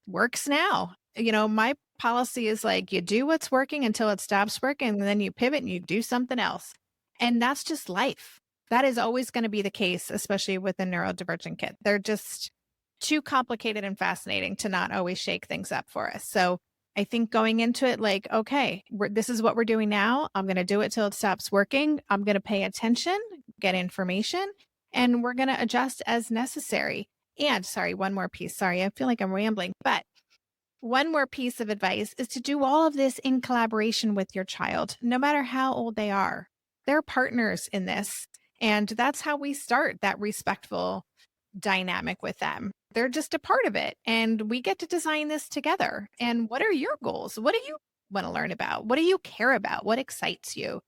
works now. My policy is like, you do what's working until it stops working, and then you pivot and you do something else. And that's just life. That is always going to be the case, especially with a neurodivergent kid. They're just too complicated and fascinating to not always shake things up for us. So I think going into it like, okay, this is what we're doing now. I'm going to do it till it stops working. I'm going to pay attention, get information, and we're going to adjust as necessary. And sorry, one more piece. Sorry, I feel like I'm rambling, but one more piece of advice is to do all of this in collaboration with your child, no matter how old they are. They're partners in this. And that's how we start that respectful dynamic with them. They're just a part of it. And we get to design this together. And what are your goals? What do you want to learn about? What do you care about? What excites you?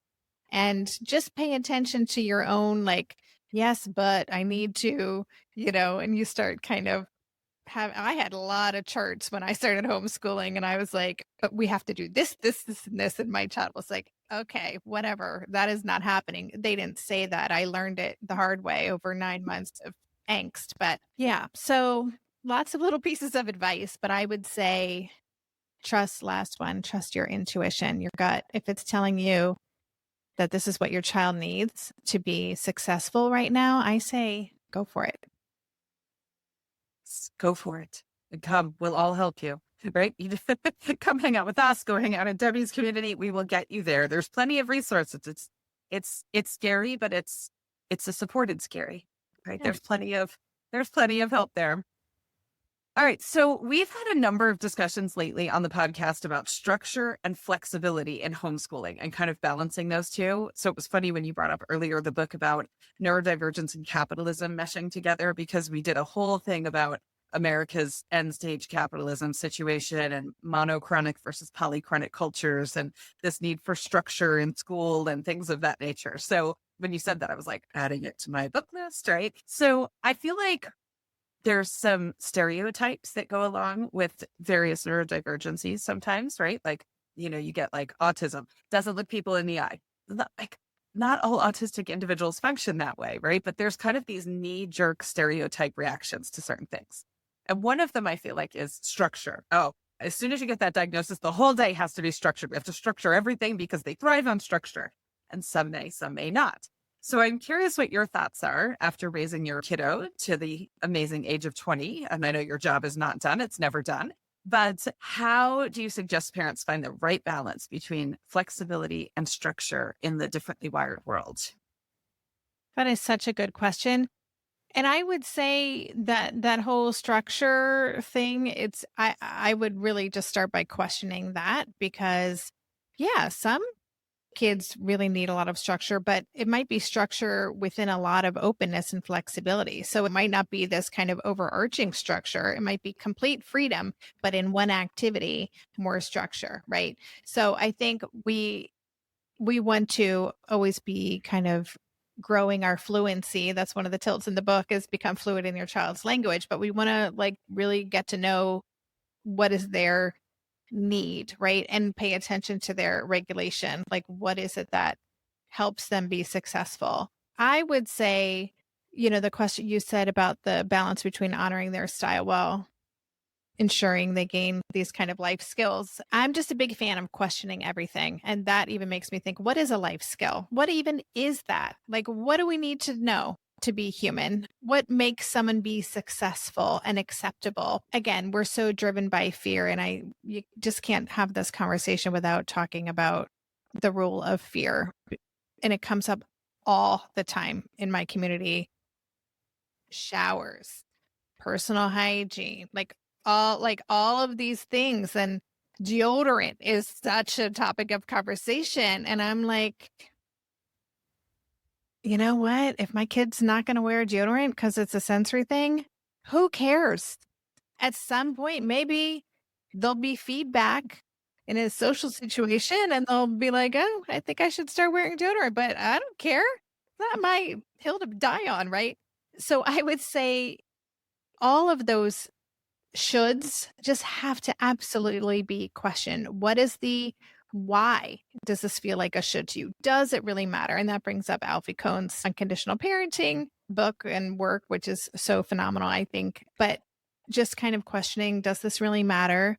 and just pay attention to your own, like, yes, but I need to, and you start kind of I had a lot of charts when I started homeschooling, and I was like, but we have to do this, this, this, and this. And my child was like, okay, whatever. That is not happening. They didn't say that. I learned it the hard way over 9 months of angst. But yeah, so lots of little pieces of advice, but I would say last one, trust your intuition, your gut. If it's telling you that this is what your child needs to be successful right now, I say go for it. Go for it. Come, we'll all help you, right? You just come hang out with us, go hang out in Debbie's community. We will get you there. There's plenty of resources. It's scary, but it's a supported scary, right? Yeah. There's plenty of help there. All right. So we've had a number of discussions lately on the podcast about structure and flexibility in homeschooling and kind of balancing those two. So it was funny when you brought up earlier the book about neurodivergence and capitalism meshing together, because we did a whole thing about America's end stage capitalism situation and monochronic versus polychronic cultures and this need for structure in school and things of that nature. So when you said that, I was like adding it to my book list, right? So I feel like there's some stereotypes that go along with various neurodivergencies sometimes, right? Like, you get like autism, doesn't look people in the eye. Not all autistic individuals function that way, right? But there's kind of these knee-jerk stereotype reactions to certain things. And one of them I feel like is structure. Oh, as soon as you get that diagnosis, the whole day has to be structured. We have to structure everything because they thrive on structure. And some may not. So I'm curious what your thoughts are after raising your kiddo to the amazing age of 20. And I know your job is not done. It's never done. But how do you suggest parents find the right balance between flexibility and structure in the differently wired world? That is such a good question. And I would say that whole structure thing, I would really just start by questioning that, because yeah, some kids really need a lot of structure, but it might be structure within a lot of openness and flexibility. So it might not be this kind of overarching structure. It might be complete freedom, but in one activity, more structure, right? So I think we want to always be kind of growing our fluency. That's one of the tilts in the book, is become fluent in your child's language. But we want to like really get to know what is their need, right? And pay attention to their regulation. Like, what is it that helps them be successful? I would say, the question you said about the balance between honoring their style while ensuring they gain these kind of life skills. I'm just a big fan of questioning everything. And that even makes me think, what is a life skill? What even is that? Like, what do we need to know to be human? What makes someone be successful and acceptable? Again, we're so driven by fear, and you just can't have this conversation without talking about the role of fear. And it comes up all the time in my community. Showers, personal hygiene, all of these things, and deodorant is such a topic of conversation. And I'm like, you know what? If my kid's not going to wear deodorant because it's a sensory thing, who cares? At some point, maybe there'll be feedback in a social situation and they'll be like, oh, I think I should start wearing deodorant, but I don't care. It's not my hill to die on, right? So I would say all of those shoulds just have to absolutely be questioned. What is the why does this feel like a should to you? Does it really matter? And that brings up Alfie Kohn's Unconditional Parenting book and work, which is so phenomenal, I think. But just kind of questioning, does this really matter?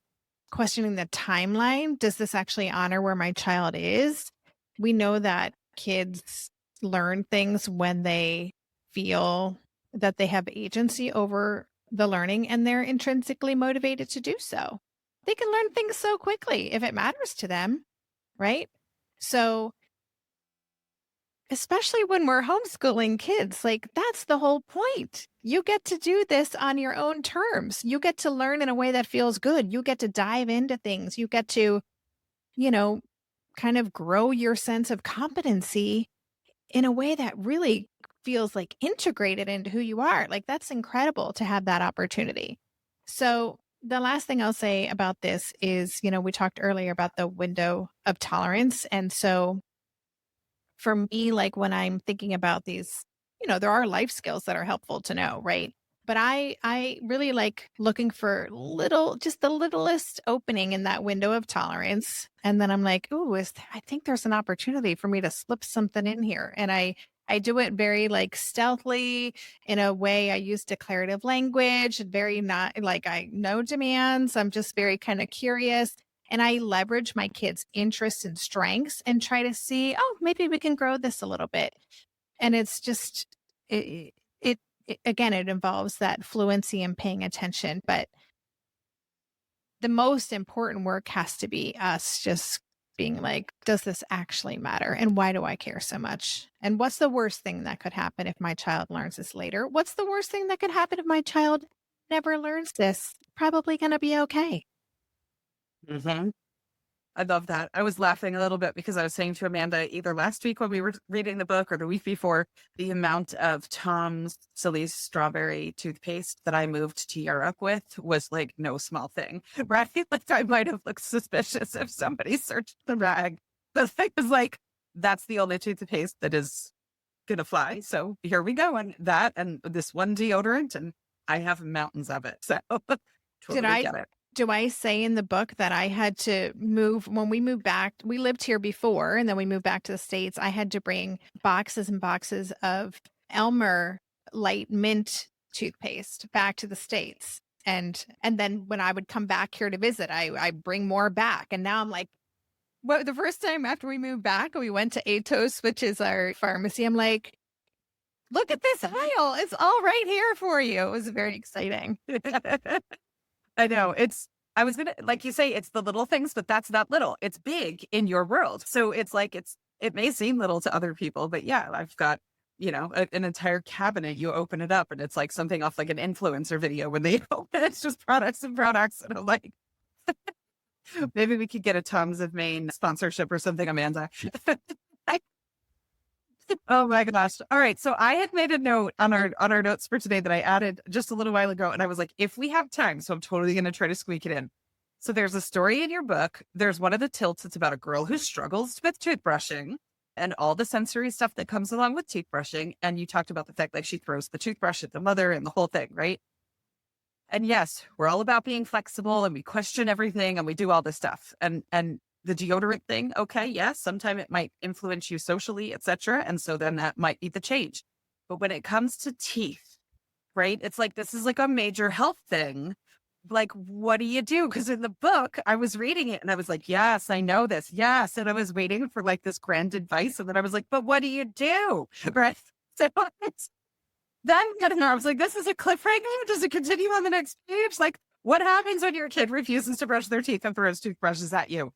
Questioning the timeline. Does this actually honor where my child is? We know that kids learn things when they feel that they have agency over the learning and they're intrinsically motivated to do so. They can learn things so quickly if it matters to them, right? So especially when we're homeschooling kids, like that's the whole point. You get to do this on your own terms. You get to learn in a way that feels good. You get to dive into things. You get to, kind of grow your sense of competency in a way that really feels like integrated into who you are. Like that's incredible to have that opportunity. So the last thing I'll say about this is, we talked earlier about the window of tolerance. And so for me, like when I'm thinking about these, there are life skills that are helpful to know, right? But I really like looking for just the littlest opening in that window of tolerance. And then I'm like, ooh, I think there's an opportunity for me to slip something in here. And I do it very like stealthily in a way. I use declarative language, very not like no demands. I'm just very kind of curious. And I leverage my kids' interests and strengths and try to see, oh, maybe we can grow this a little bit. And it's just, again, it involves that fluency and paying attention. But the most important work has to be us just being like, does this actually matter? And why do I care so much? And what's the worst thing that could happen if my child learns this later? What's the worst thing that could happen if my child never learns this? Probably going to be okay. Mm-hmm. I love that. I was laughing a little bit because I was saying to Amanda either last week when we were reading the book or the week before, the amount of Tom's Silly Strawberry toothpaste that I moved to Europe with was like no small thing, right? Like I might have looked suspicious if somebody searched the bag. The thing is like, that's the only toothpaste that is going to fly. So here we go. And that and this one deodorant, and I have mountains of it. So totally get it. Do I say in the book that I had to move when we moved back? We lived here before and then we moved back to the States. I had to bring boxes and boxes of Elmer light mint toothpaste back to the States. And then when I would come back here to visit, I bring more back. And now I'm like, the first time after we moved back, we went to Atos, which is our pharmacy. I'm like, look at this aisle. It's all right here for you. It was very exciting. I know I was going to, like you say, it's the little things, but that's not little. It's big in your world. So it's like, it may seem little to other people, but yeah, I've got, an entire cabinet. You open it up and it's like something off like an influencer video when they open it's just products and products. And I'm like, maybe we could get a Tom's of Maine sponsorship or something, Amanda. Oh my gosh. All right. So I had made a note on our notes for today that I added just a little while ago. And I was like, if we have time, so I'm totally going to try to squeak it in. So there's a story in your book. There's one of the tilts. It's about a girl who struggles with toothbrushing and all the sensory stuff that comes along with toothbrushing. And you talked about the fact like she throws the toothbrush at the mother and the whole thing, right? And yes, we're all about being flexible and we question everything and we do all this stuff. And the deodorant thing, okay, yes, sometime it might influence you socially, etc. And so then that might be the change. But when it comes to teeth, right, it's like, this is like a major health thing. Like, what do you do? Because in the book, I was reading it and I was like, yes, I know this. Yes. And I was waiting for like this grand advice. And then I was like, but what do you do? Right. So then I was like, this is a cliffhanger. Does it continue on the next page? Like, what happens when your kid refuses to brush their teeth and throws toothbrushes at you?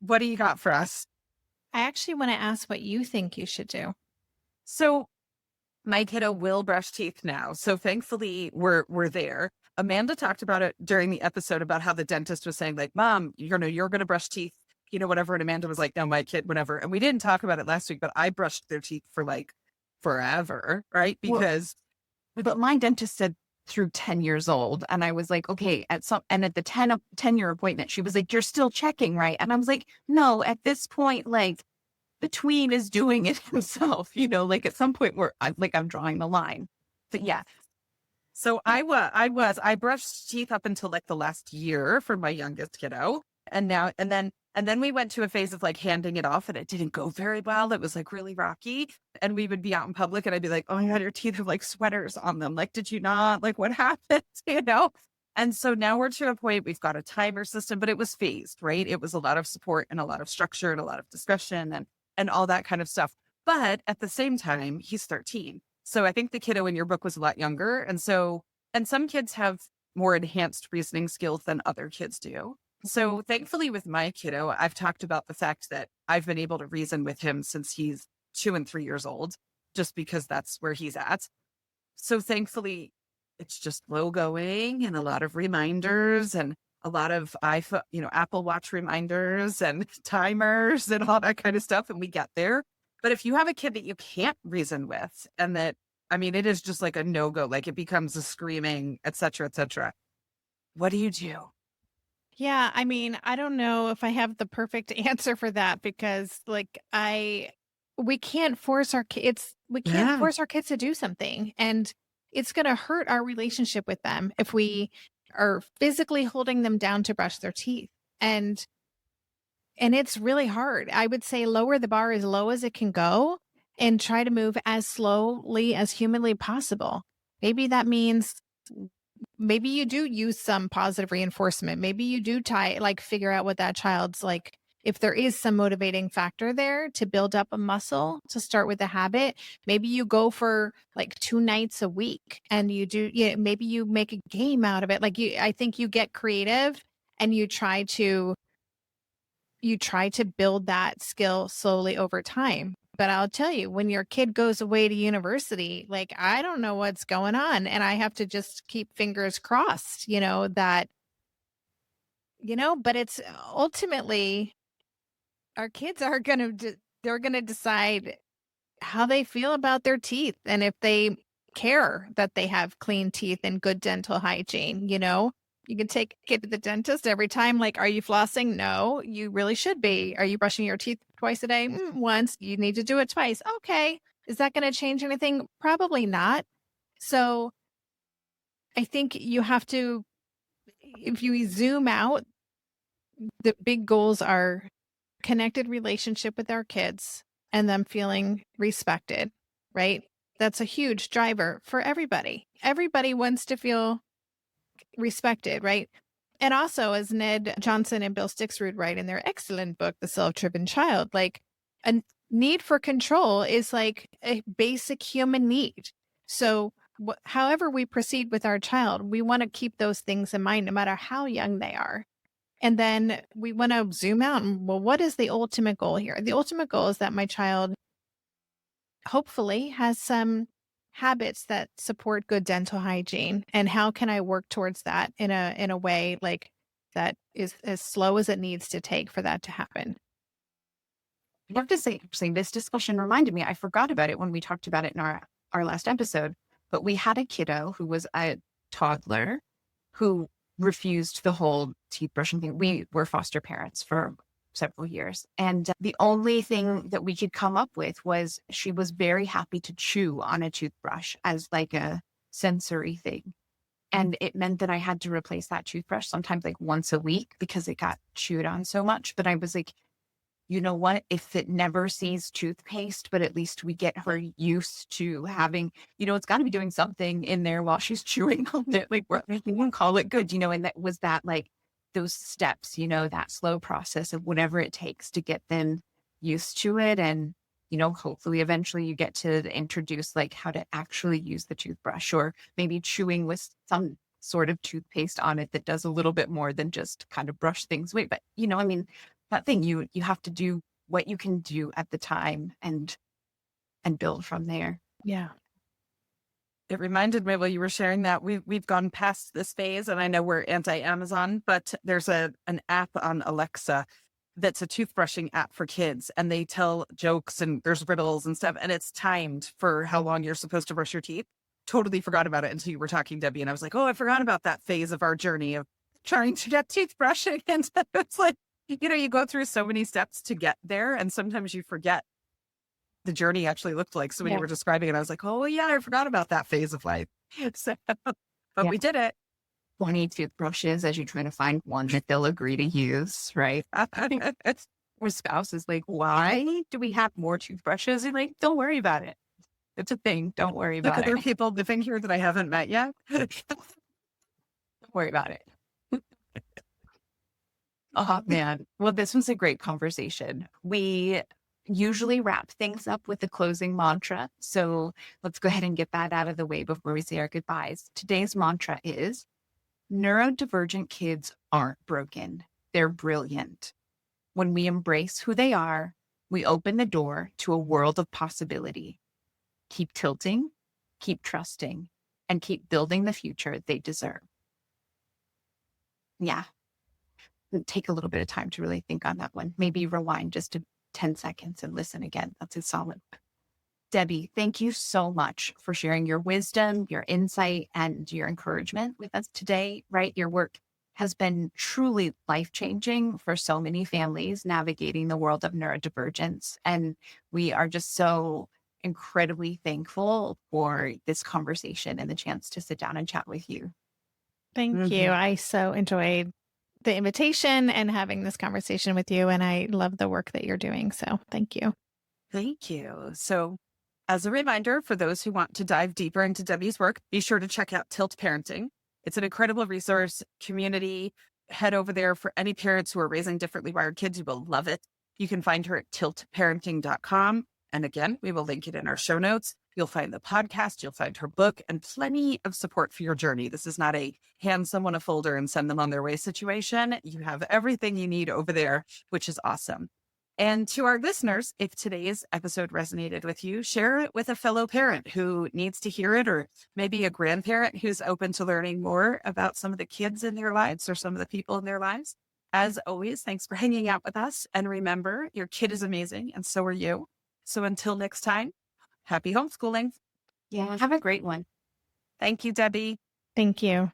What do you got for us? I actually want to ask what you think you should do. So my kiddo will brush teeth now. So thankfully we're there. Amanda talked about it during the episode about how the dentist was saying like, Mom, you're going to brush teeth, whatever. And Amanda was like, no, my kid, whatever. And we didn't talk about it last week, but I brushed their teeth for like forever. Right. Because but my dentist said through 10 years old. And I was like, okay, at the 10-year appointment, she was like, you're still checking, right? And I was like, no, at this point, like the tween is doing it himself, like at some point where I'm drawing the line. But yeah. So I brushed teeth up until like the last year for my youngest kiddo. And then we went to a phase of like handing it off and it didn't go very well. It was like really rocky. And we would be out in public and I'd be like, oh my God, your teeth have like sweaters on them. Like, did you not? Like, what happened? And so now we're to a point, we've got a timer system, but it was phased, right? It was a lot of support and a lot of structure and a lot of discussion and all that kind of stuff. But at the same time, he's 13. So I think the kiddo in your book was a lot younger. And some kids have more enhanced reasoning skills than other kids do. So thankfully with my kiddo, I've talked about the fact that I've been able to reason with him since he's 2 and 3 years old, just because that's where he's at. So thankfully it's just slow going and a lot of reminders and a lot of iPhone, Apple Watch reminders and timers and all that kind of stuff. And we get there. But if you have a kid that you can't reason with and that, it is just like a no-go, like it becomes a screaming, et cetera, what do you do? Yeah, I don't know if I have the perfect answer for that because like we can't force our kids. We can't Yeah. force our kids to do something, and it's going to hurt our relationship with them if we are physically holding them down to brush their teeth. And it's really hard. I would say lower the bar as low as it can go and try to move as slowly as humanly possible. Maybe that means maybe you do use some positive reinforcement. Maybe you do figure out what that child's like. If there is some motivating factor there to build up a muscle to start with a habit, maybe you go for like 2 nights a week and maybe you make a game out of it. I think you get creative and you try to build that skill slowly over time. But I'll tell you, when your kid goes away to university, like, I don't know what's going on. And I have to just keep fingers crossed, but it's ultimately our kids are they're going to decide how they feel about their teeth and if they care that they have clean teeth and good dental hygiene. You can take a kid to the dentist every time. Like, are you flossing? No, you really should be. Are you brushing your teeth twice a day? Once. You need to do it twice. Okay. Is that going to change anything? Probably not. So I think you have to, if you zoom out, the big goals are connected relationship with our kids and them feeling respected, right? That's a huge driver for everybody. Everybody wants to feel respected, right? And also, as Ned Johnson and Bill Stixrud write in their excellent book, The Self-Driven Child, like a need for control is like a basic human need. So however we proceed with our child, we want to keep those things in mind, no matter how young they are. And then we want to zoom out and, well, what is the ultimate goal here? The ultimate goal is that my child hopefully has some habits that support good dental hygiene. And how can I work towards that in a way like that is as slow as it needs to take for that to happen? I have to say, actually, this discussion reminded me, I forgot about it when we talked about it in our last episode, but we had a kiddo who was a toddler who refused the whole teeth brushing thing. We were foster parents for several years. And the only thing that we could come up with was she was very happy to chew on a toothbrush as like a sensory thing. And it meant that I had to replace that toothbrush sometimes like once a week because it got chewed on so much. But I was like, you know what? If it never sees toothpaste, but at least we get her used to having, it's got to be doing something in there while she's chewing on it. Like, we won't call it good, and that was that, like, those steps, that slow process of whatever it takes to get them used to it. And, hopefully eventually you get to introduce like how to actually use the toothbrush, or maybe chewing with some sort of toothpaste on it that does a little bit more than just kind of brush things away. But, that thing, you have to do what you can do at the time and build from there. Yeah. It reminded me while you were sharing that we've gone past this phase, and I know we're anti-Amazon, but there's an app on Alexa that's a toothbrushing app for kids, and they tell jokes and there's riddles and stuff, and it's timed for how long you're supposed to brush your teeth. Totally forgot about it until you were talking, Debbie, and I was like, oh, I forgot about that phase of our journey of trying to get toothbrushing. And it's like, you go through so many steps to get there, and sometimes you forget the journey actually looked like. So when you were describing it, I was like, oh yeah, I forgot about that phase of life. So, but we did it. 20 toothbrushes as you try to find one that they'll agree to use, right? Your spouse is like, why do we have more toothbrushes? And like, don't worry about it. It's a thing. Don't worry about Look, it. there are people living here that I haven't met yet. Don't worry about it. Oh, man. Well, this was a great conversation. We usually wrap things up with a closing mantra. So let's go ahead and get that out of the way before we say our goodbyes. Today's mantra is, neurodivergent kids aren't broken. They're brilliant. When we embrace who they are, we open the door to a world of possibility. Keep tilting, keep trusting, and keep building the future they deserve. Yeah. Take a little bit of time to really think on that one. Maybe rewind just to 10 seconds and listen again. That's a solid. Debbie, thank you so much for sharing your wisdom, your insight, and your encouragement with us today, right? Your work has been truly life-changing for so many families navigating the world of neurodivergence. And we are just so incredibly thankful for this conversation and the chance to sit down and chat with you. Thank you. Mhm. I so enjoyed the invitation and having this conversation with you. And I love the work that you're doing. So thank you. Thank you. So, as a reminder for those who want to dive deeper into Debbie's work, be sure to check out Tilt Parenting. It's an incredible resource community. Head over there for any parents who are raising differently wired kids. You will love it. You can find her at tiltparenting.com. And again, we will link it in our show notes. You'll find the podcast, you'll find her book, and plenty of support for your journey. This is not a hand someone a folder and send them on their way situation. You have everything you need over there, which is awesome. And to our listeners, if today's episode resonated with you, share it with a fellow parent who needs to hear it, or maybe a grandparent who's open to learning more about some of the kids in their lives or some of the people in their lives. As always, thanks for hanging out with us. And remember, your kid is amazing, and so are you. So until next time, happy homeschooling. Yeah. Have a great one. Thank you, Debbie. Thank you.